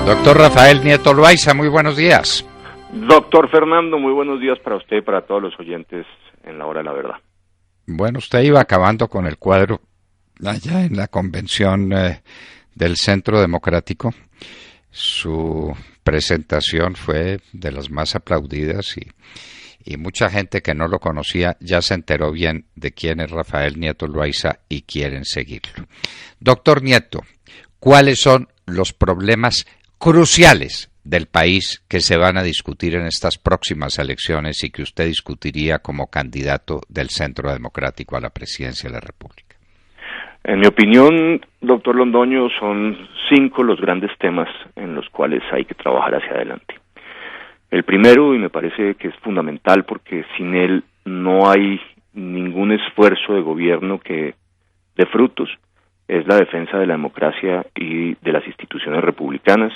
Doctor Rafael Nieto Loaiza, muy buenos días. Doctor Fernando, muy buenos días para usted y para todos los oyentes en la hora de la verdad. Bueno, usted iba acabando con el cuadro allá en la convención del Centro Democrático. Su presentación fue de las más aplaudidas y mucha gente que no lo conocía ya se enteró bien de quién es Rafael Nieto Loaiza y quieren seguirlo. Doctor Nieto, ¿cuáles son los problemas cruciales del país que se van a discutir en estas próximas elecciones y que usted discutiría como candidato del Centro Democrático a la presidencia de la República? En mi opinión, doctor Londoño, son 5 los grandes temas en los cuales hay que trabajar hacia adelante. El primero, y me parece que es fundamental porque sin él no hay ningún esfuerzo de gobierno que dé frutos, es la defensa de la democracia y de las instituciones republicanas,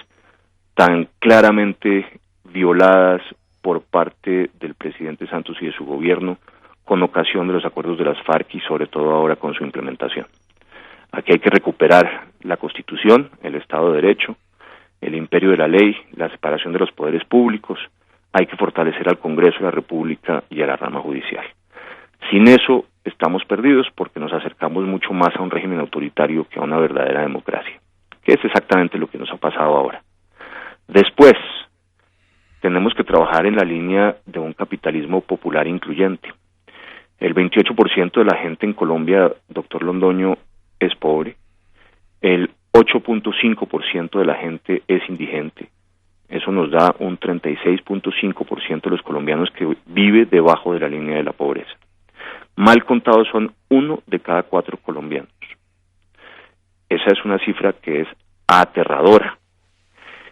tan claramente violadas por parte del presidente Santos y de su gobierno con ocasión de los acuerdos de las FARC y sobre todo ahora con su implementación. Aquí hay que recuperar la Constitución, el Estado de Derecho, el imperio de la ley, la separación de los poderes públicos, hay que fortalecer al Congreso de la República y a la rama judicial. Sin eso estamos perdidos porque nos acercamos mucho más a un régimen autoritario que a una verdadera democracia, que es exactamente lo que nos ha pasado ahora. Después, tenemos que trabajar en la línea de un capitalismo popular incluyente. El 28% de la gente en Colombia, doctor Londoño, es pobre. El 8.5% de la gente es indigente. Eso nos da un 36.5% de los colombianos que vive debajo de la línea de la pobreza. Mal contados son 1 de cada 4 colombianos. Esa es una cifra que es aterradora.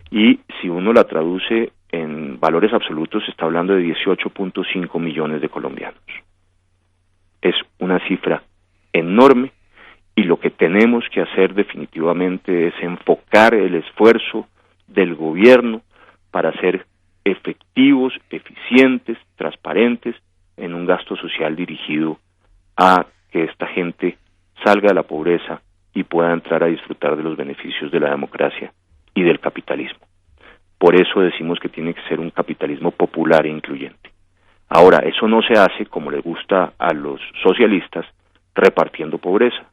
Y si uno la traduce en valores absolutos, se está hablando de 18.5 millones de colombianos. Es una cifra enorme y lo que tenemos que hacer definitivamente es enfocar el esfuerzo del gobierno para ser efectivos, eficientes, transparentes en un gasto social dirigido a que esta gente salga de la pobreza y pueda entrar a disfrutar de los beneficios de la democracia y del capitalismo. Por eso decimos que tiene que ser un capitalismo popular e incluyente. Ahora, eso no se hace, como le gusta a los socialistas, repartiendo pobreza.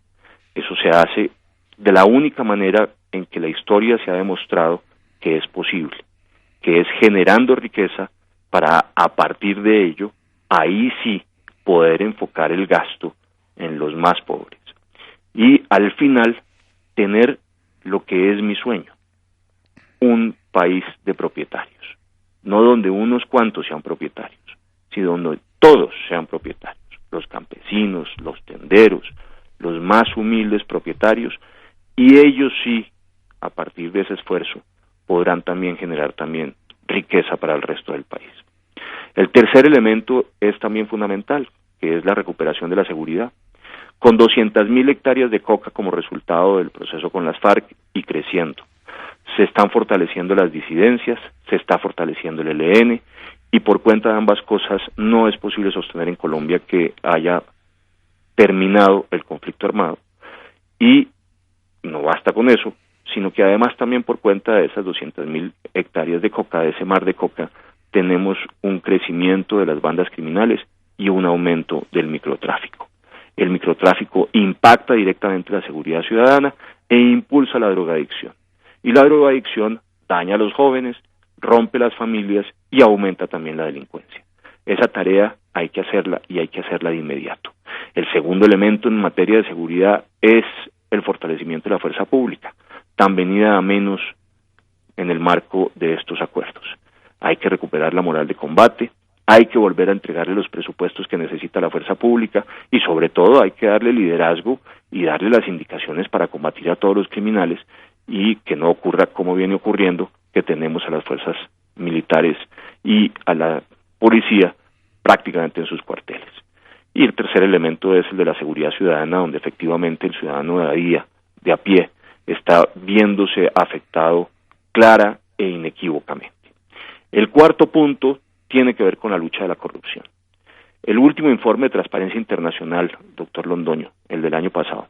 Eso se hace de la única manera en que la historia se ha demostrado que es posible, que es generando riqueza para, a partir de ello, ahí sí poder enfocar el gasto en los más pobres. Y al final, tener lo que es mi sueño, un país de propietarios, no donde unos cuantos sean propietarios, sino donde todos sean propietarios, los campesinos, los tenderos, los más humildes propietarios, y ellos sí, a partir de ese esfuerzo, podrán también generar también riqueza para el resto del país. El tercer elemento es también fundamental, que es la recuperación de la seguridad. Con 200.000 hectáreas de coca como resultado del proceso con las FARC y creciendo, se están fortaleciendo las disidencias, se está fortaleciendo el ELN, y por cuenta de ambas cosas no es posible sostener en Colombia que haya terminado el conflicto armado. Y no basta con eso, sino que además también por cuenta de esas 200.000 hectáreas de coca, de ese mar de coca, tenemos un crecimiento de las bandas criminales y un aumento del microtráfico. El microtráfico impacta directamente la seguridad ciudadana e impulsa la drogadicción. Y la drogadicción daña a los jóvenes, rompe las familias y aumenta también la delincuencia. Esa tarea hay que hacerla y hay que hacerla de inmediato. El segundo elemento en materia de seguridad es el fortalecimiento de la fuerza pública, tan venida a menos en el marco de estos acuerdos. Hay que recuperar la moral de combate, hay que volver a entregarle los presupuestos que necesita la fuerza pública y sobre todo hay que darle liderazgo y darle las indicaciones para combatir a todos los criminales y que no ocurra como viene ocurriendo, que tenemos a las fuerzas militares y a la policía prácticamente en sus cuarteles. Y el tercer elemento es el de la seguridad ciudadana, donde efectivamente el ciudadano de día, de a pie, está viéndose afectado clara e inequívocamente. El cuarto punto tiene que ver con la lucha de la corrupción. El último informe de Transparencia Internacional, doctor Londoño, el del año pasado,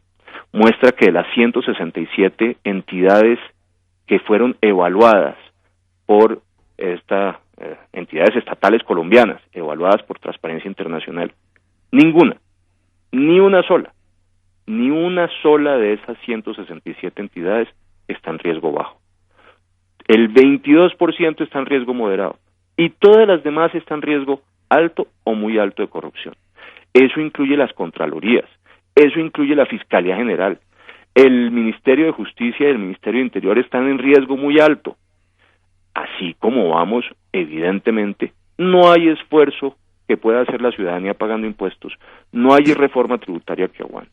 muestra que de las 167 entidades que fueron evaluadas por estas entidades estatales colombianas, evaluadas por Transparencia Internacional, ninguna, ni una sola de esas 167 entidades está en riesgo bajo. El 22% está en riesgo moderado y todas las demás están en riesgo alto o muy alto de corrupción. Eso incluye las Contralorías, eso incluye la Fiscalía General, el Ministerio de Justicia y el Ministerio de Interior están en riesgo muy alto. Así como vamos, evidentemente, no hay esfuerzo que pueda hacer la ciudadanía pagando impuestos, no hay reforma tributaria que aguante.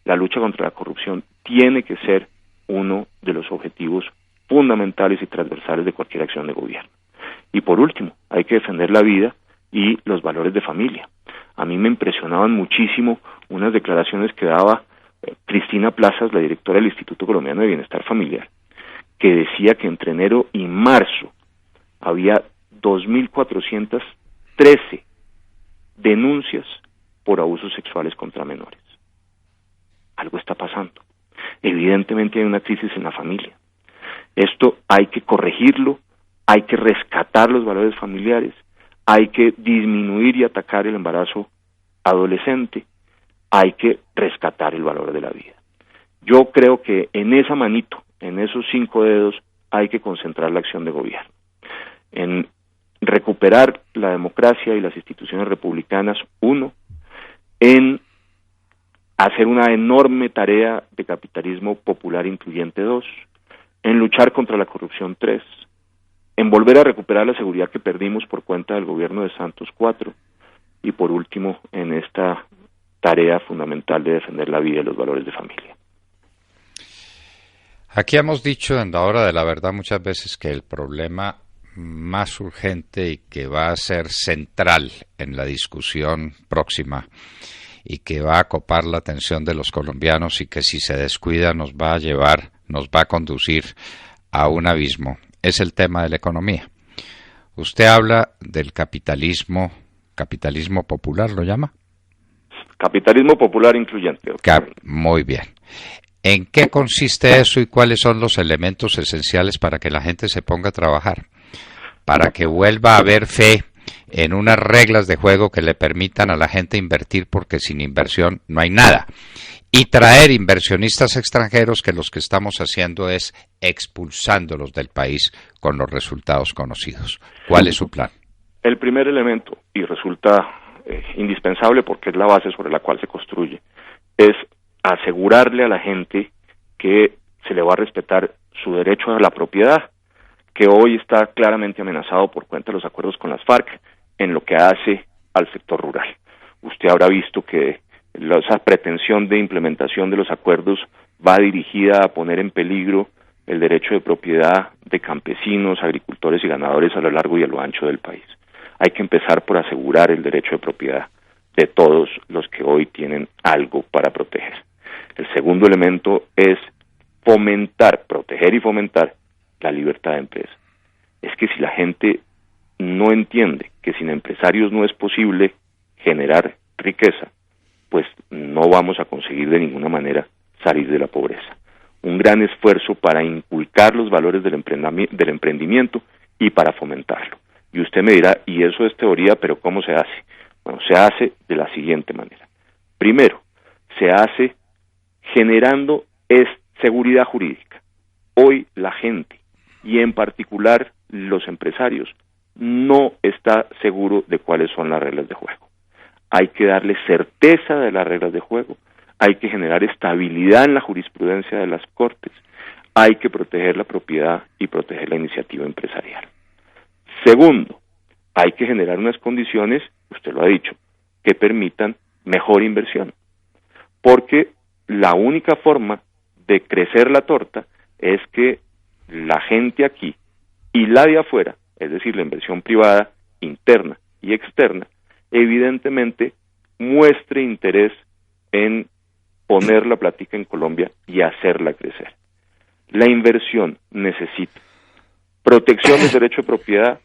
La lucha contra la corrupción tiene que ser uno de los objetivos fundamentales y transversales de cualquier acción de gobierno. Y por último, hay que defender la vida y los valores de familia. A mí me impresionaban muchísimo unas declaraciones que daba Cristina Plazas, la directora del Instituto Colombiano de Bienestar Familiar, que decía que entre enero y marzo había 2.413 denuncias por abusos sexuales contra menores. Algo está pasando. Evidentemente hay una crisis en la familia. Esto hay que corregirlo, hay que rescatar los valores familiares, hay que disminuir y atacar el embarazo adolescente, hay que rescatar el valor de la vida. Yo creo que en esa manito, en esos 5 dedos, hay que concentrar la acción de gobierno. En recuperar la democracia y las instituciones republicanas, 1, en hacer una enorme tarea de capitalismo popular incluyente, 2, en luchar contra la corrupción, 3, en volver a recuperar la seguridad que perdimos por cuenta del gobierno de Santos, 4, y por último, en esta tarea fundamental de defender la vida y los valores de familia. Aquí hemos dicho en la hora de la verdad muchas veces que el problema más urgente y que va a ser central en la discusión próxima y que va a copar la atención de los colombianos y que si se descuida nos va a conducir a un abismo, es el tema de la economía. Usted habla del capitalismo popular, ¿lo llama? Capitalismo popular incluyente. Muy bien. ¿En qué consiste eso y cuáles son los elementos esenciales para que la gente se ponga a trabajar? Para que vuelva a haber fe en unas reglas de juego que le permitan a la gente invertir, porque sin inversión no hay nada. Y traer inversionistas extranjeros, que los que estamos haciendo es expulsándolos del país con los resultados conocidos. ¿Cuál es su plan? El primer elemento, y resulta indispensable porque es la base sobre la cual se construye, es asegurarle a la gente que se le va a respetar su derecho a la propiedad, que hoy está claramente amenazado por cuenta de los acuerdos con las FARC en lo que hace al sector rural. Usted habrá visto que esa pretensión de implementación de los acuerdos va dirigida a poner en peligro el derecho de propiedad de campesinos, agricultores y ganadores a lo largo y a lo ancho del país. Hay que empezar por asegurar el derecho de propiedad de todos los que hoy tienen algo para proteger. El segundo elemento es proteger y fomentar la libertad de empresa. Es que si la gente no entiende que sin empresarios no es posible generar riqueza, pues no vamos a conseguir de ninguna manera salir de la pobreza. Un gran esfuerzo para inculcar los valores del emprendimiento y para fomentarlo. Y usted me dirá, y eso es teoría, pero ¿cómo se hace? Bueno, se hace de la siguiente manera. Primero, se hace generando seguridad jurídica. Hoy la gente, y en particular los empresarios, no está seguro de cuáles son las reglas de juego. Hay que darle certeza de las reglas de juego, hay que generar estabilidad en la jurisprudencia de las Cortes, hay que proteger la propiedad y proteger la iniciativa empresarial. Segundo, hay que generar unas condiciones, usted lo ha dicho, que permitan mejor inversión, porque la única forma de crecer la torta es que la gente aquí y la de afuera, es decir, la inversión privada, interna y externa, evidentemente muestre interés en poner la plática en Colombia y hacerla crecer. La inversión necesita protección del derecho de propiedad,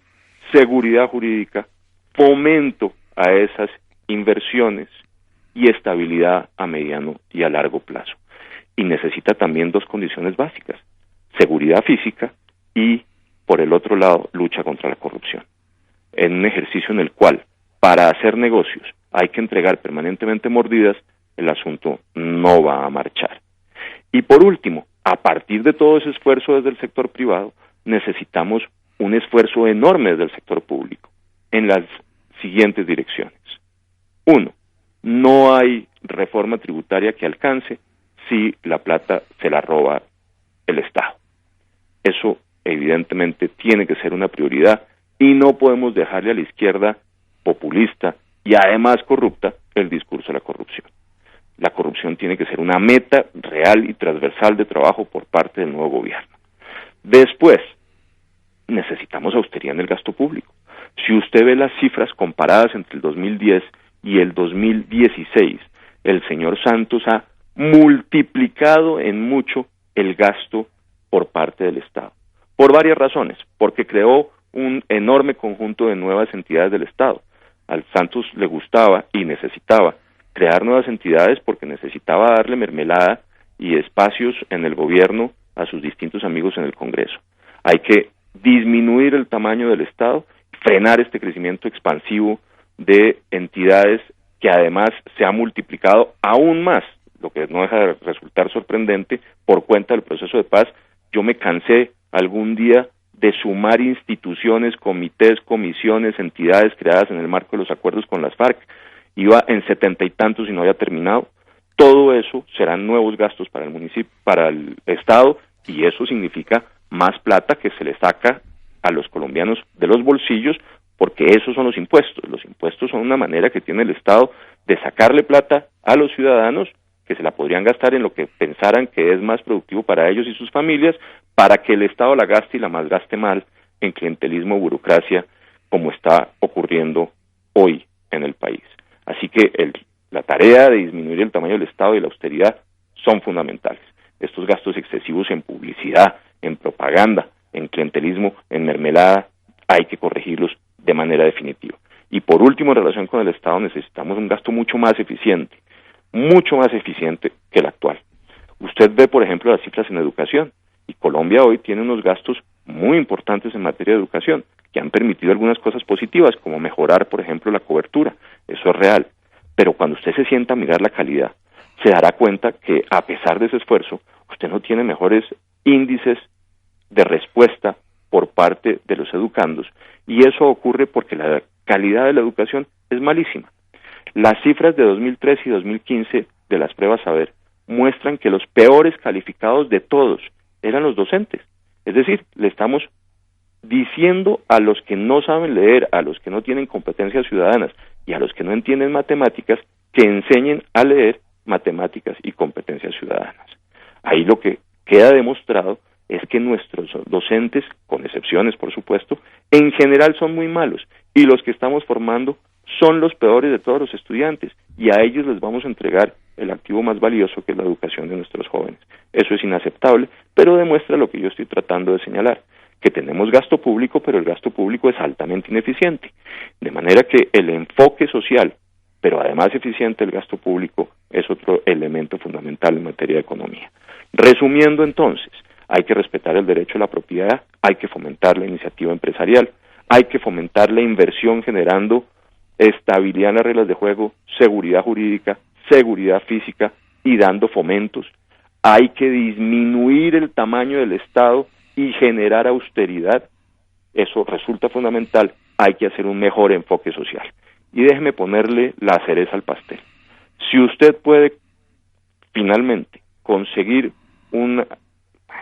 seguridad jurídica, fomento a esas inversiones y estabilidad a mediano y a largo plazo. Y necesita también 2 condiciones básicas: seguridad física y, por el otro lado, lucha contra la corrupción. En un ejercicio en el cual, para hacer negocios, hay que entregar permanentemente mordidas, el asunto no va a marchar. Y por último, a partir de todo ese esfuerzo desde el sector privado, necesitamos un esfuerzo enorme desde el sector público, en las siguientes direcciones. 1. No hay reforma tributaria que alcance si la plata se la roba el Estado. Eso evidentemente tiene que ser una prioridad y no podemos dejarle a la izquierda populista y además corrupta el discurso de la corrupción. La corrupción tiene que ser una meta real y transversal de trabajo por parte del nuevo gobierno. Después, necesitamos austeridad en el gasto público. Si usted ve las cifras comparadas entre el 2010 y el 2016, el señor Santos ha multiplicado en mucho el gasto por parte del Estado. Por varias razones, porque creó un enorme conjunto de nuevas entidades del Estado. Al Santos le gustaba y necesitaba crear nuevas entidades porque necesitaba darle mermelada y espacios en el gobierno a sus distintos amigos en el Congreso. Hay que disminuir el tamaño del Estado, frenar este crecimiento expansivo de entidades que además se ha multiplicado aún más, lo que no deja de resultar sorprendente por cuenta del proceso de paz. Yo me cansé algún día de sumar instituciones, comités, comisiones, entidades creadas en el marco de los acuerdos con las FARC. Iba en 70 y tantos y no había terminado. Todo eso serán nuevos gastos para el municipio, para el Estado, y eso significa más plata que se le saca a los colombianos de los bolsillos, porque esos son los impuestos. Los impuestos son una manera que tiene el Estado de sacarle plata a los ciudadanos que se la podrían gastar en lo que pensaran que es más productivo para ellos y sus familias, para que el Estado la gaste y la malgaste mal en clientelismo, burocracia, como está ocurriendo hoy en el país. Así que la tarea de disminuir el tamaño del Estado y la austeridad son fundamentales. Estos gastos excesivos en publicidad, en propaganda, en clientelismo, en mermelada, hay que corregirlos de manera definitiva. Y por último, en relación con el Estado, necesitamos un gasto mucho más eficiente que el actual. Usted ve, por ejemplo, las cifras en educación, y Colombia hoy tiene unos gastos muy importantes en materia de educación, que han permitido algunas cosas positivas, como mejorar, por ejemplo, la cobertura. Eso es real. Pero cuando usted se sienta a mirar la calidad, se dará cuenta que, a pesar de ese esfuerzo, usted no tiene mejores índices de respuesta por parte de los educandos, y eso ocurre porque la calidad de la educación es malísima. Las cifras de 2013 y 2015 de las pruebas Saber muestran que los peores calificados de todos eran los docentes. Es decir, le estamos diciendo a los que no saben leer, a los que no tienen competencias ciudadanas y a los que no entienden matemáticas, que enseñen a leer matemáticas y competencias ciudadanas. Ahí lo que queda demostrado es que nuestros docentes, con excepciones por supuesto, en general son muy malos, y los que estamos formando son los peores de todos los estudiantes, y a ellos les vamos a entregar el activo más valioso, que es la educación de nuestros jóvenes. Eso es inaceptable, pero demuestra lo que yo estoy tratando de señalar, que tenemos gasto público, pero el gasto público es altamente ineficiente, de manera que el enfoque social, pero además eficiente del gasto público, es otro elemento fundamental en materia de economía. Resumiendo entonces, hay que respetar el derecho a la propiedad, hay que fomentar la iniciativa empresarial, hay que fomentar la inversión generando estabilidad en las reglas de juego, seguridad jurídica, seguridad física y dando fomentos. Hay que disminuir el tamaño del Estado y generar austeridad. Eso resulta fundamental. Hay que hacer un mejor enfoque social. Y déjeme ponerle la cereza al pastel. Si usted puede finalmente conseguir un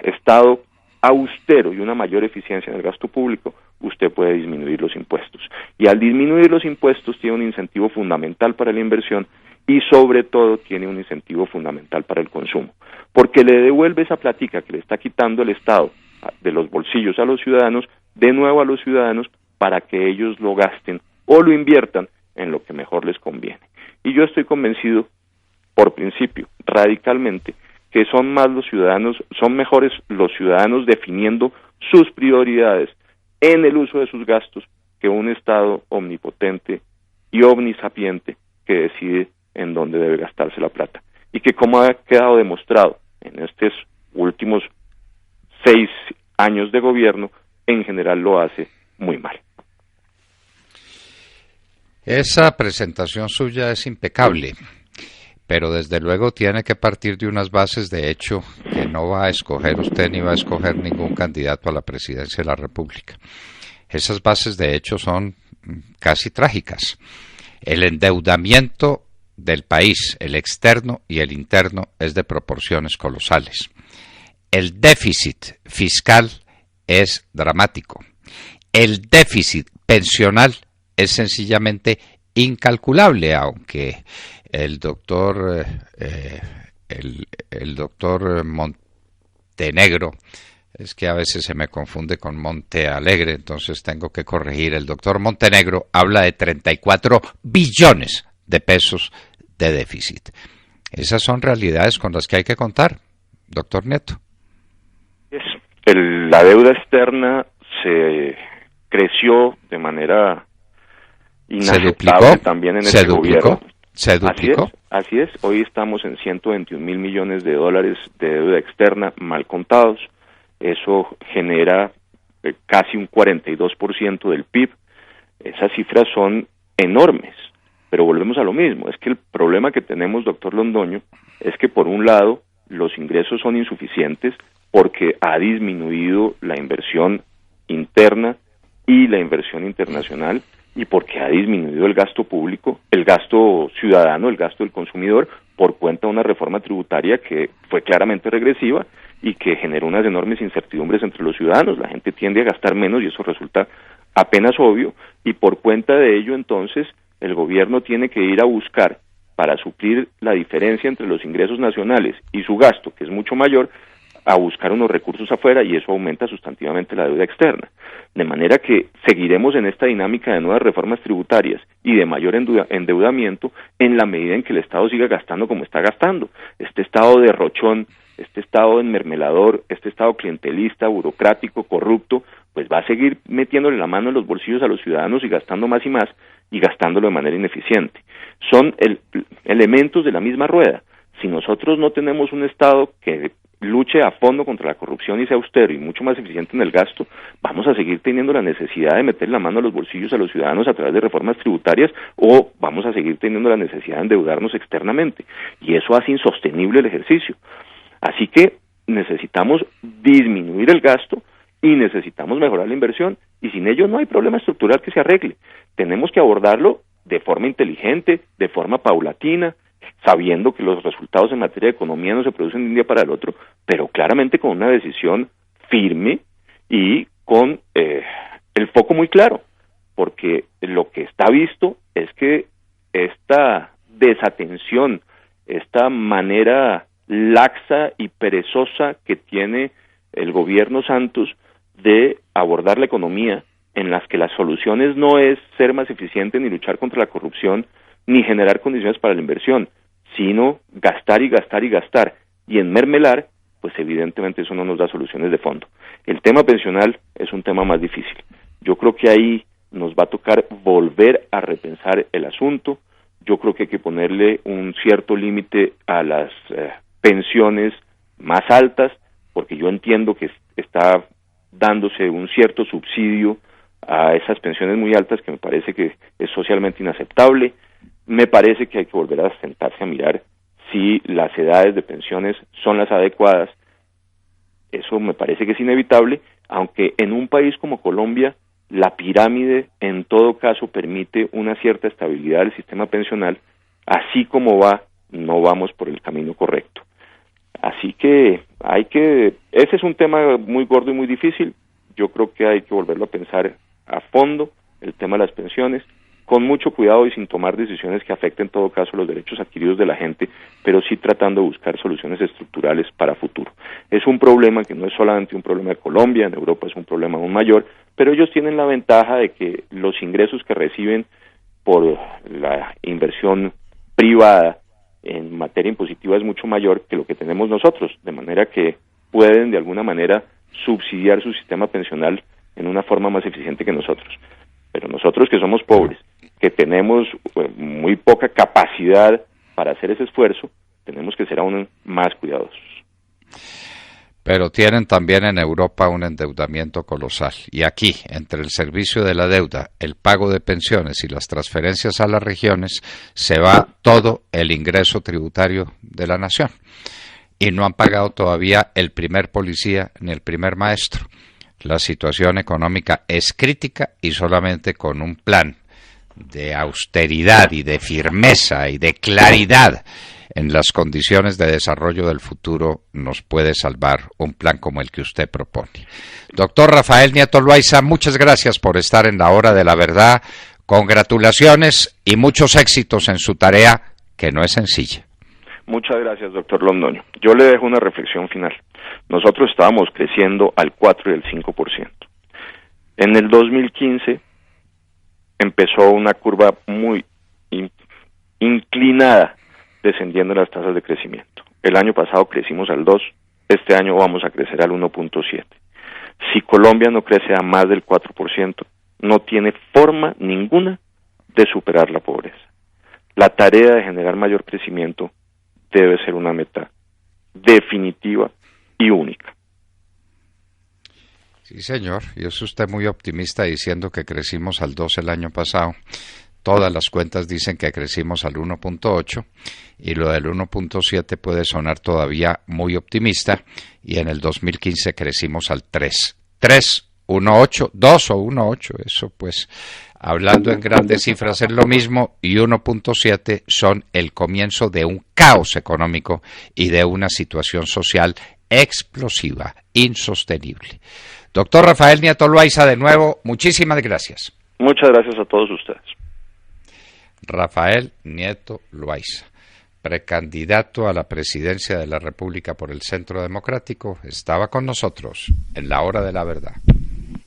Estado austero y una mayor eficiencia en el gasto público, usted puede disminuir los impuestos. Y al disminuir los impuestos tiene un incentivo fundamental para la inversión y sobre todo tiene un incentivo fundamental para el consumo, porque le devuelve esa plática que le está quitando el Estado de los bolsillos a los ciudadanos, de nuevo a los ciudadanos, para que ellos lo gasten o lo inviertan en lo que mejor les conviene. Y yo estoy convencido, por principio, radicalmente, que son mejores los ciudadanos definiendo sus prioridades en el uso de sus gastos que un Estado omnipotente y omnisapiente que decide en dónde debe gastarse la plata. Y que, como ha quedado demostrado en estos últimos 6 años de gobierno, en general lo hace muy mal. Esa presentación suya es impecable, pero desde luego tiene que partir de unas bases de hecho que no va a escoger usted ni va a escoger ningún candidato a la presidencia de la República. Esas bases de hecho son casi trágicas. El endeudamiento del país, el externo y el interno, es de proporciones colosales. El déficit fiscal es dramático. El déficit pensional es sencillamente incalculable, aunque el doctor Montenegro, es que a veces se me confunde con Monte Alegre, entonces tengo que corregir. El doctor Montenegro habla de 34 billones de pesos de déficit. Esas son realidades con las que hay que contar, doctor Nieto. La deuda externa se creció de manera inaceptable también en este gobierno. Se duplicó. Así es. Hoy estamos en 121.000 millones de dólares de deuda externa mal contados. Eso genera casi un 42% del PIB. Esas cifras son enormes, pero volvemos a lo mismo. Es que el problema que tenemos, doctor Londoño, es que por un lado los ingresos son insuficientes porque ha disminuido la inversión interna y la inversión internacional, y porque ha disminuido el gasto público, el gasto ciudadano, el gasto del consumidor, por cuenta de una reforma tributaria que fue claramente regresiva y que generó unas enormes incertidumbres entre los ciudadanos. La gente tiende a gastar menos y eso resulta apenas obvio, y por cuenta de ello entonces el gobierno tiene que ir a buscar, para suplir la diferencia entre los ingresos nacionales y su gasto, que es mucho mayor, a buscar unos recursos afuera, y eso aumenta sustantivamente la deuda externa. De manera que seguiremos en esta dinámica de nuevas reformas tributarias y de mayor endeudamiento en la medida en que el Estado siga gastando como está gastando. Este Estado derrochón, este Estado enmermelador, este Estado clientelista, burocrático, corrupto, pues va a seguir metiéndole la mano en los bolsillos a los ciudadanos y gastando más, y gastándolo de manera ineficiente. Son elementos de la misma rueda. Si nosotros no tenemos un Estado que luche a fondo contra la corrupción y sea austero y mucho más eficiente en el gasto, vamos a seguir teniendo la necesidad de meter la mano a los bolsillos a los ciudadanos a través de reformas tributarias, o vamos a seguir teniendo la necesidad de endeudarnos externamente, y eso hace insostenible el ejercicio. Así que necesitamos disminuir el gasto y necesitamos mejorar la inversión, y sin ello no hay problema estructural que se arregle. Tenemos que abordarlo de forma inteligente, de forma paulatina, sabiendo que los resultados en materia de economía no se producen de un día para el otro, pero claramente con una decisión firme y con el foco muy claro, porque lo que está visto es que esta desatención, esta manera laxa y perezosa que tiene el gobierno Santos de abordar la economía, en las que las soluciones no es ser más eficiente ni luchar contra la corrupción ni generar condiciones para la inversión, sino gastar y gastar y gastar y enmermelar, pues evidentemente eso no nos da soluciones de fondo. El tema pensional es un tema más difícil. Yo creo que ahí nos va a tocar volver a repensar el asunto. Yo creo que hay que ponerle un cierto límite a las pensiones más altas, porque yo entiendo que está dándose un cierto subsidio a esas pensiones muy altas que me parece que es socialmente inaceptable. Me parece que hay que volver a sentarse a mirar si las edades de pensiones son las adecuadas. Eso me parece que es inevitable, aunque en un país como Colombia la pirámide en todo caso permite una cierta estabilidad del sistema pensional. Así como va, no vamos por el camino correcto. Así que ese es un tema muy gordo y muy difícil. Yo creo que hay que volverlo a pensar a fondo, el tema de las pensiones, con mucho cuidado y sin tomar decisiones que afecten en todo caso los derechos adquiridos de la gente, pero sí tratando de buscar soluciones estructurales para futuro. Es un problema que no es solamente un problema de Colombia, en Europa es un problema aún mayor, pero ellos tienen la ventaja de que los ingresos que reciben por la inversión privada en materia impositiva es mucho mayor que lo que tenemos nosotros, de manera que pueden de alguna manera subsidiar su sistema pensional en una forma más eficiente que nosotros. Pero nosotros que somos pobres, que tenemos muy poca capacidad para hacer ese esfuerzo, tenemos que ser aún más cuidadosos. Pero tienen también en Europa un endeudamiento colosal. Y aquí, entre el servicio de la deuda, el pago de pensiones y las transferencias a las regiones, se va todo el ingreso tributario de la nación. Y no han pagado todavía el primer policía ni el primer maestro. La situación económica es crítica y solamente con un plan de austeridad y de firmeza y de claridad en las condiciones de desarrollo del futuro nos puede salvar un plan como el que usted propone. Doctor Rafael Nieto Loaiza, muchas gracias por estar en la hora de la verdad. Congratulaciones y muchos éxitos en su tarea, que no es sencilla. Muchas gracias, doctor Londoño. Yo le dejo una reflexión final. Nosotros estábamos creciendo al 4 y el 5%. En el 2015 empezó una curva muy inclinada descendiendo las tasas de crecimiento. El año pasado crecimos al 2, este año vamos a crecer al 1.7. Si Colombia no crece a más del 4%, no tiene forma ninguna de superar la pobreza. La tarea de generar mayor crecimiento debe ser una meta definitiva y única. Sí, señor, y es usted muy optimista diciendo que crecimos al 2 el año pasado. Todas las cuentas dicen que crecimos al 1.8 y lo del 1.7 puede sonar todavía muy optimista y en el 2015 crecimos al 3. 3, 1.8, 2 o 1.8, eso pues hablando en grandes cifras es lo mismo y 1.7 son el comienzo de un caos económico y de una situación social explosiva, insostenible. Doctor Rafael Nieto Loaiza, de nuevo, muchísimas gracias. Muchas gracias a todos ustedes. Rafael Nieto Loaiza, precandidato a la presidencia de la República por el Centro Democrático, estaba con nosotros en la hora de la verdad.